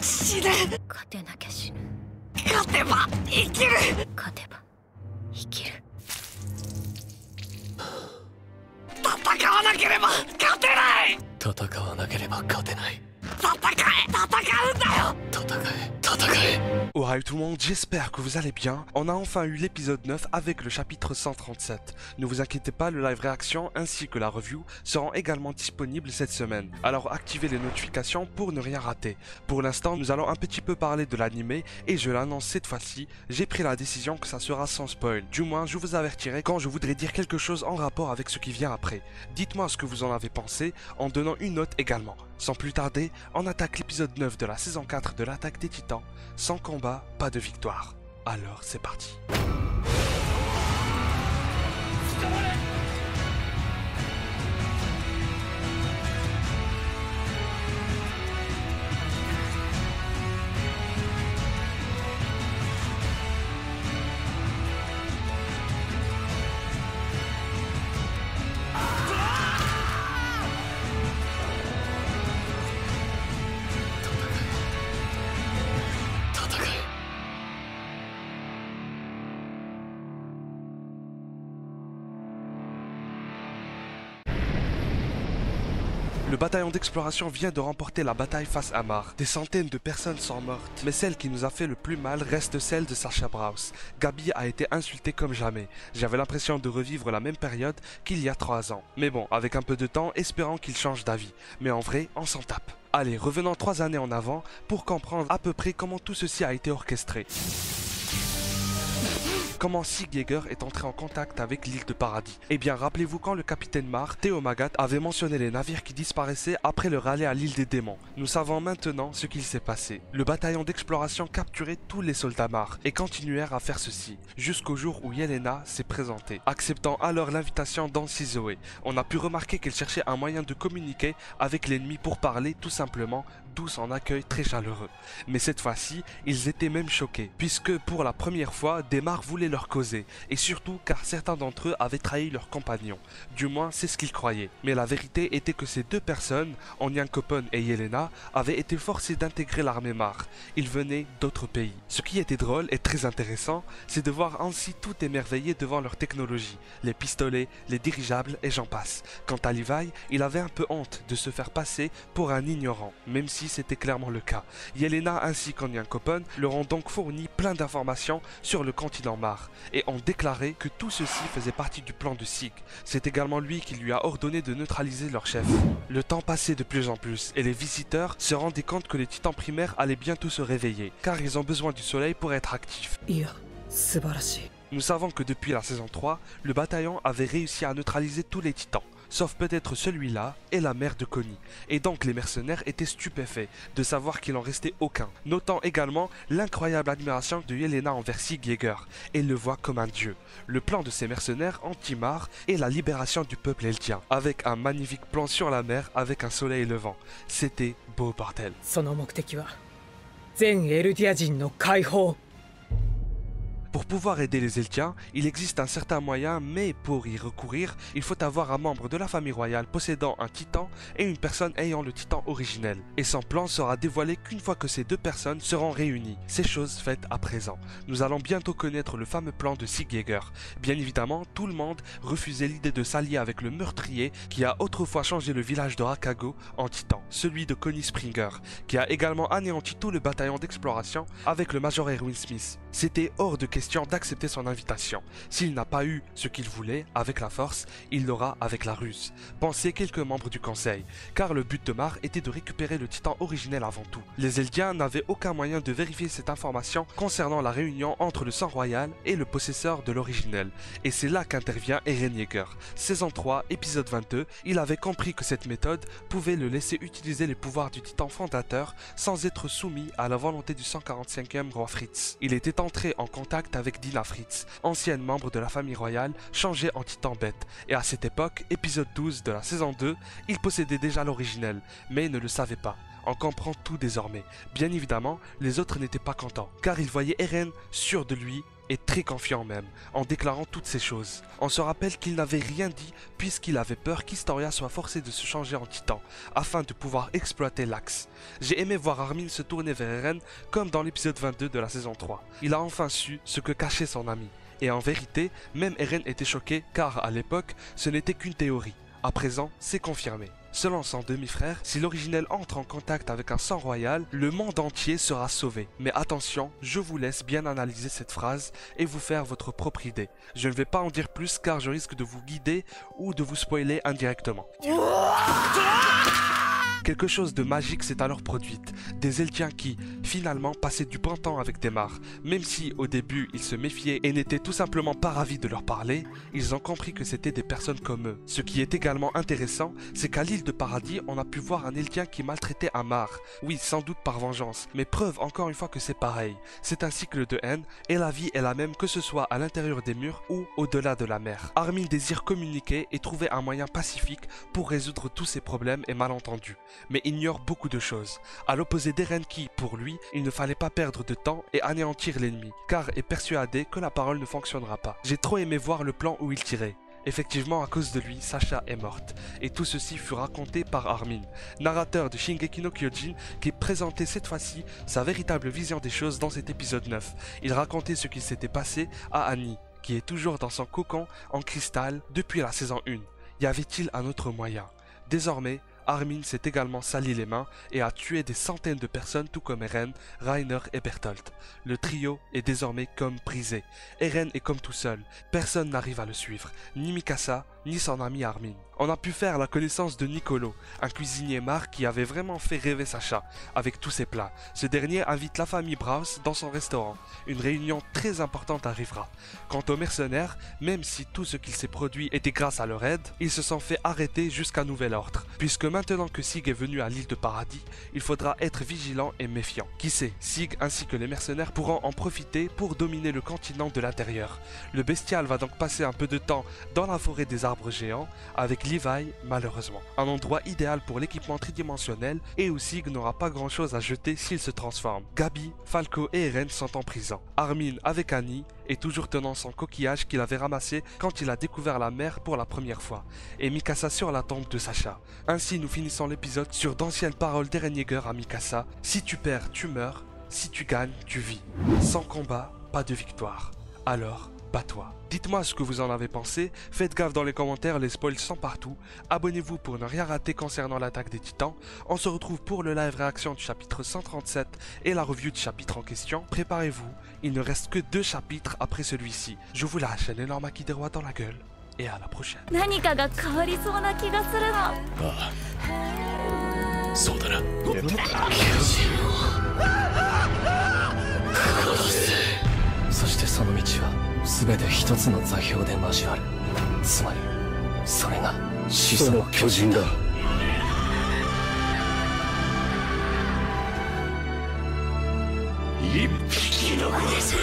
死ね。勝てなきゃ死ぬ。勝てば生きる。勝てば生きる。戦わなければ勝てない。戦わなければ勝てない。戦うんだよ。Ouais tout le monde, j'espère que vous allez bien. On a enfin eu l'épisode 9 avec le chapitre 137. Ne vous inquiétez pas, le live réaction ainsi que la review seront également disponibles cette semaine. Alors activez les notifications pour ne rien rater. Pour l'instant, nous allons un petit peu parler de l'anime et je l'annonce cette fois-ci, j'ai pris la décision que ça sera sans spoil. Du moins, je vous avertirai quand je voudrais dire quelque chose en rapport avec ce qui vient après. Dites-moi ce que vous en avez pensé en donnant une note également. Sans plus tarder, on attaque l'épisode 9 de la saison 4 de l'attaque des titans. Sans combat, pas de victoire. Alors c'est parti. Le bataillon d'exploration vient de remporter la bataille face à Mar. Des centaines de personnes sont mortes, mais celle qui nous a fait le plus mal reste celle de Sasha Browse. Gabi a été insultée comme jamais. J'avais l'impression de revivre la même période qu'il y a 3 ans. Mais bon, avec un peu de temps, espérant qu'il change d'avis. Mais en vrai, on s'en tape. Allez, revenons 3 années en avant pour comprendre à peu près comment tout ceci a été orchestré. Comment Sig Yeager est entré en contact avec l'île de Paradis? Eh bien, rappelez-vous quand le capitaine Mar, Théo Magat, avait mentionné les navires qui disparaissaient après le rallye à l'île des démons. Nous savons maintenant ce qu'il s'est passé. Le bataillon d'exploration capturait tous les soldats Mar et continuèrent à faire ceci, jusqu'au jour où Yelena s'est présentée. Acceptant alors l'invitation d'Ancizoé, on a pu remarquer qu'elle cherchait un moyen de communiquer avec l'ennemi pour parler tout simplement, d'où son accueil très chaleureux. Mais cette fois-ci, ils étaient même choqués, puisque pour la première fois, des Mar voulaient leur causer, et surtout car certains d'entre eux avaient trahi leurs compagnons. Du moins, c'est ce qu'ils croyaient. Mais la vérité était que ces deux personnes, Onyankopon et Yelena, avaient été forcés d'intégrer l'armée Mar. Ils venaient d'autres pays. Ce qui était drôle et très intéressant, c'est de voir ainsi tout émerveillé devant leur technologie, les pistolets, les dirigeables et j'en passe. Quant à Levi, il avait un peu honte de se faire passer pour un ignorant, même si c'était clairement le cas. Yelena ainsi qu'Onyankopon leur ont donc fourni plein d'informations sur le continent Mar et ont déclaré que tout ceci faisait partie du plan de Sig. C'est également lui qui lui a ordonné de neutraliser leur chef. Le temps passait de plus en plus et les visiteurs se rendaient compte que les titans primaires allaient bientôt se réveiller car ils ont besoin du soleil pour être actifs. Nous savons que depuis la saison 3, le bataillon avait réussi à neutraliser tous les titans, sauf peut-être celui-là et la mère de Connie. Et donc les mercenaires étaient stupéfaits de savoir qu'il en restait aucun. Notant également l'incroyable admiration de Yelena envers Sig Yeager. Elle le voit comme un dieu. Le plan de ces mercenaires anti-Mar est la libération du peuple eldien, avec un magnifique plan sur la mer avec un soleil levant. C'était beau bordel. Pour pouvoir aider les Eldiens, il existe un certain moyen, mais pour y recourir, il faut avoir un membre de la famille royale possédant un titan et une personne ayant le titan originel. Et son plan sera dévoilé qu'une fois que ces deux personnes seront réunies. C'est chose faite à présent. Nous allons bientôt connaître le fameux plan de Sig Yeager. Bien évidemment, tout le monde refusait l'idée de s'allier avec le meurtrier qui a autrefois changé le village de Rakago en titan, celui de Connie Springer, qui a également anéanti tout le bataillon d'exploration avec le Major Erwin Smith. C'était hors de question d'accepter son invitation. S'il n'a pas eu ce qu'il voulait avec la force, il l'aura avec la ruse. Pensez quelques membres du conseil, car le but de Mar était de récupérer le titan originel avant tout. Les Eldiens n'avaient aucun moyen de vérifier cette information concernant la réunion entre le sang royal et le possesseur de l'originel. Et c'est là qu'intervient Eren Yeager. Saison 3, épisode 22, il avait compris que cette méthode pouvait le laisser utiliser les pouvoirs du titan fondateur sans être soumis à la volonté du 145e roi Fritz. Il était entré en contact avec Dina Fritz, ancienne membre de la famille royale, changée en titan bête. Et à cette époque, épisode 12 de la saison 2, il possédait déjà l'originel, mais ne le savait pas. en comprend tout désormais. Bien évidemment, les autres n'étaient pas contents, car ils voyaient Eren sûr de lui et très confiant même, en déclarant toutes ces choses. On se rappelle qu'il n'avait rien dit puisqu'il avait peur qu'Historia soit forcé de se changer en titan, afin de pouvoir exploiter l'axe. J'ai aimé voir Armin se tourner vers Eren comme dans l'épisode 22 de la saison 3. Il a enfin su ce que cachait son ami. Et en vérité, même Eren était choqué car à l'époque, ce n'était qu'une théorie. À présent, c'est confirmé. Selon son demi-frère, si l'originel entre en contact avec un sang royal, le monde entier sera sauvé. Mais attention, je vous laisse bien analyser cette phrase et vous faire votre propre idée. Je ne vais pas en dire plus car je risque de vous guider ou de vous spoiler indirectement. Quelque chose de magique s'est alors produite. Des Eldiens qui, finalement, passaient du bon temps avec Démar. Même si, au début, ils se méfiaient et n'étaient tout simplement pas ravis de leur parler, ils ont compris que c'était des personnes comme eux. Ce qui est également intéressant, c'est qu'à l'île de Paradis, on a pu voir un Eldien qui maltraitait un Mar. Oui, sans doute par vengeance, mais preuve encore une fois que c'est pareil. C'est un cycle de haine, et la vie est la même que ce soit à l'intérieur des murs ou au-delà de la mer. Armin désire communiquer et trouver un moyen pacifique pour résoudre tous ces problèmes et malentendus. Mais ignore beaucoup de choses, à l'opposé d'Eren qui, pour lui, il ne fallait pas perdre de temps et anéantir l'ennemi, car est persuadé que la parole ne fonctionnera pas. J'ai trop aimé voir le plan où il tirait. Effectivement, à cause de lui, Sasha est morte, et tout ceci fut raconté par Armin, narrateur de Shingeki no Kyojin, qui présentait cette fois-ci sa véritable vision des choses dans cet épisode 9. Il racontait ce qui s'était passé à Annie, qui est toujours dans son cocon en cristal depuis la saison 1. Y avait-il un autre moyen? Désormais, Armin s'est également sali les mains et a tué des centaines de personnes tout comme Eren, Reiner et Bertolt. Le trio est désormais comme brisé. Eren est comme tout seul, personne n'arrive à le suivre, ni Mikasa, ni son ami Armin. On a pu faire la connaissance de Nicolo, un cuisinier Mar qui avait vraiment fait rêver Sasha, avec tous ses plats. Ce dernier invite la famille Braus dans son restaurant. Une réunion très importante arrivera. Quant aux mercenaires, même si tout ce qu'il s'est produit était grâce à leur aide, ils se sont fait arrêter jusqu'à nouvel ordre. Puisque maintenant que Sig est venu à l'île de Paradis, il faudra être vigilant et méfiant. Qui sait, Sig ainsi que les mercenaires pourront en profiter pour dominer le continent de l'intérieur. Le bestial va donc passer un peu de temps dans la forêt des arbres géants, avec Levi malheureusement. Un endroit idéal pour l'équipement tridimensionnel et où Sig n'aura pas grand chose à jeter s'il se transforme. Gabi, Falco et Eren sont en prison. Armin avec Annie est toujours tenant son coquillage qu'il avait ramassé quand il a découvert la mer pour la première fois. Et Mikasa sur la tombe de Sasha. Ainsi nous finissons l'épisode sur d'anciennes paroles d'Eren Yeager à Mikasa. Si tu perds, tu meurs. Si tu gagnes, tu vis. Sans combat, pas de victoire. Alors, bats-toi. Dites-moi ce que vous en avez pensé, faites gaffe dans les commentaires, les spoils sont partout, abonnez-vous pour ne rien rater concernant l'attaque des titans, on se retrouve pour le live réaction du chapitre 137 et la review du chapitre en question, préparez-vous, il ne reste que 2 chapitres après celui-ci, je vous lâche un énorme acquis des rois dans la gueule, et à la prochaine. 何かが変わりそうな気がするの。ああ、そうだな。そしてその道は全て一つの座標で交わる。つまりそれが始祖の巨人だ。一匹残らず